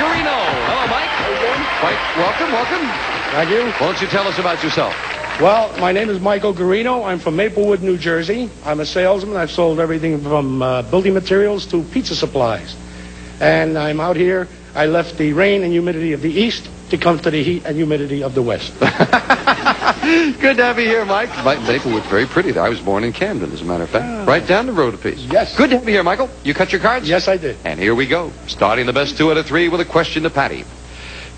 Garino. Hello, Mike. How you doing? Mike, welcome. Thank you. Why don't you tell us about yourself? Well, my name is Michael Garino. I'm from Maplewood, New Jersey. I'm a salesman. I've sold everything from building materials to pizza supplies. And I'm out here. I left the rain and humidity of the east to come to the heat and humidity of the west. Good to have you here, Mike. Maplewood's very pretty there. I was born in Camden, as a matter of fact. Right down the road a piece. Yes. Good to have you here, Michael. You cut your cards? Yes, I did. And here we go. Starting the best 2 out of 3 with a question to Patty.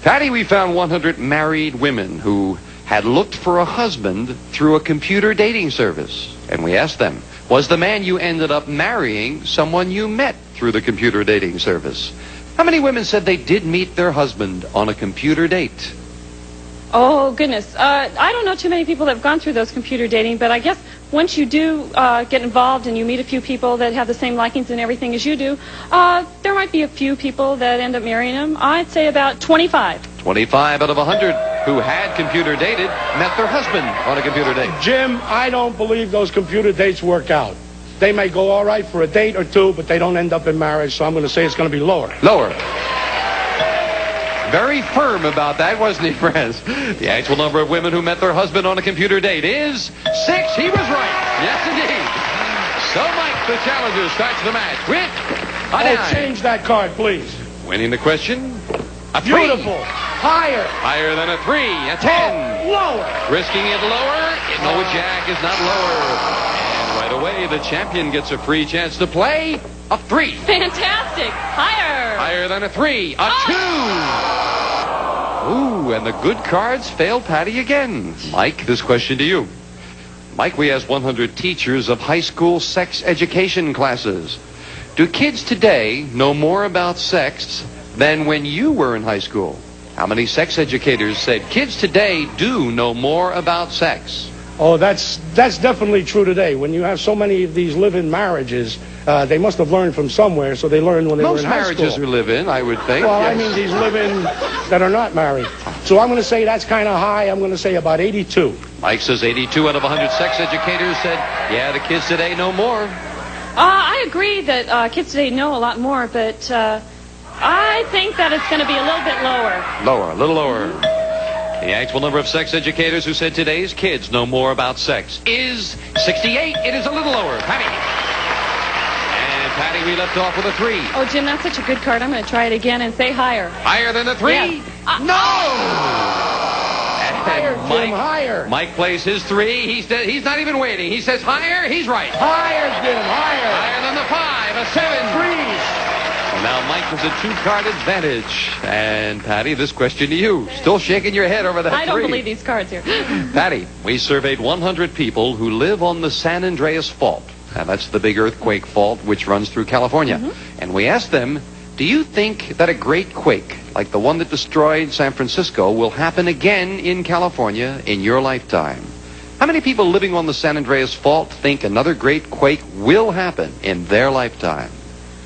Patty, we found 100 married women who had looked for a husband through a computer dating service. And we asked them, was the man you ended up marrying someone you met through the computer dating service? How many women said they did meet their husband on a computer date? Oh, goodness. I don't know too many people that have gone through those computer dating, but I guess once you do get involved and you meet a few people that have the same likings and everything as you do, there might be a few people that end up marrying them. I'd say about 25. 25 out of 100 who had computer dated met their husband on a computer date. Jim, I don't believe those computer dates work out. They may go all right for a date or two, but they don't end up in marriage, so I'm going to say it's going to be lower. Lower. Very firm about that, wasn't he, friends? The actual number of women who met their husband on a computer date is 6. He was right. Yes, indeed. So, Mike, the challenger, starts the match with a 9. Change that card, please. Winning the question, a 3. Beautiful. Higher. Higher than a 3, a 10. Lower. Risking it lower. No, a jack is not lower. Right away, the champion gets a free chance to play a 3. Fantastic. Higher. Higher than a 3. A 2. Ooh, and the good cards failed Patty again. Mike, this question to you. Mike, we asked 100 teachers of high school sex education classes. Do kids today know more about sex than when you were in high school? How many sex educators said kids today do know more about sex? Oh, that's definitely true today. When you have so many of these live-in marriages, they must have learned from somewhere, so they learned when they were in high school. Most marriages are live-in, I would think. Well, yes. I mean these live-in that are not married. So I'm going to say that's kind of high. I'm going to say about 82. Mike says 82 out of 100 sex educators said, yeah, the kids today know more. I agree that kids today know a lot more, but I think that it's going to be a little bit lower. Lower, a little lower. The actual number of sex educators who said today's kids know more about sex is 68. It is a little lower. Patty. And Patty, we left off with a 3. Oh, Jim, that's such a good card. I'm going to try it again and say higher. Higher than the 3? Yes. No! Higher, Jim, higher. Mike plays his 3. He's not even waiting. He says higher. He's right. Higher, Jim, higher. Higher than the 5. A 7. 3s. Now Mike has a 2-card advantage. And Patty, this question to you. Still shaking your head over that 3. I don't believe these cards here. Patty, we surveyed 100 people who live on the San Andreas Fault. Now, that's the big earthquake fault which runs through California. And we asked them, do you think that a great quake, like the one that destroyed San Francisco, will happen again in California in your lifetime? How many people living on the San Andreas Fault think another great quake will happen in their lifetime?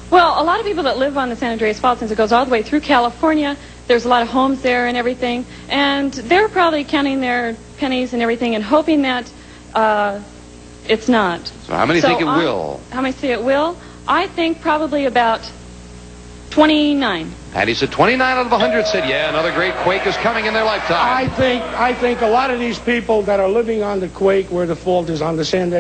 Well, a lot of people that live on the San Andreas Fault, since it goes all the way through California, there's a lot of homes there and everything, and they're probably counting their pennies and everything and hoping that it's not. So how many think it will? How many say it will? I think probably about 29. Patty said 29 out of 100 said, yeah, another great quake is coming in their lifetime. I think a lot of these people that are living on the quake where the fault is on the San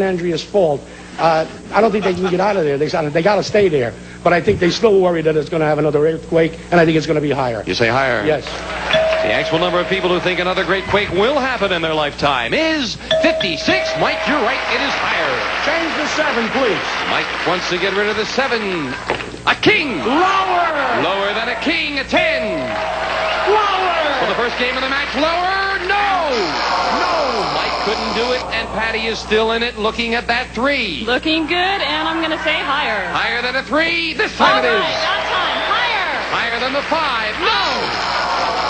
Andreas Fault, I don't think they can get out of there. They got to stay there. But I think they still worry that it's going to have another earthquake, and I think it's going to be higher. You say higher? Yes. The actual number of people who think another great quake will happen in their lifetime is 56. Mike, you're right. It is higher. Change the 7, please. Mike wants to get rid of the 7. A king. Lower. Lower than a king. A 10. Lower. For the first game of the match, lower. No. No. Mike couldn't do it, and Patty is still in it looking at that 3. Looking good, and I'm going to say higher. Higher than a 3. This time it is. All right, that time. Higher. Higher than the 5. No.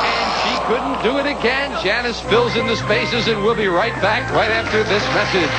And she couldn't do it again. Janice fills in the spaces, and we'll be right back right after this message.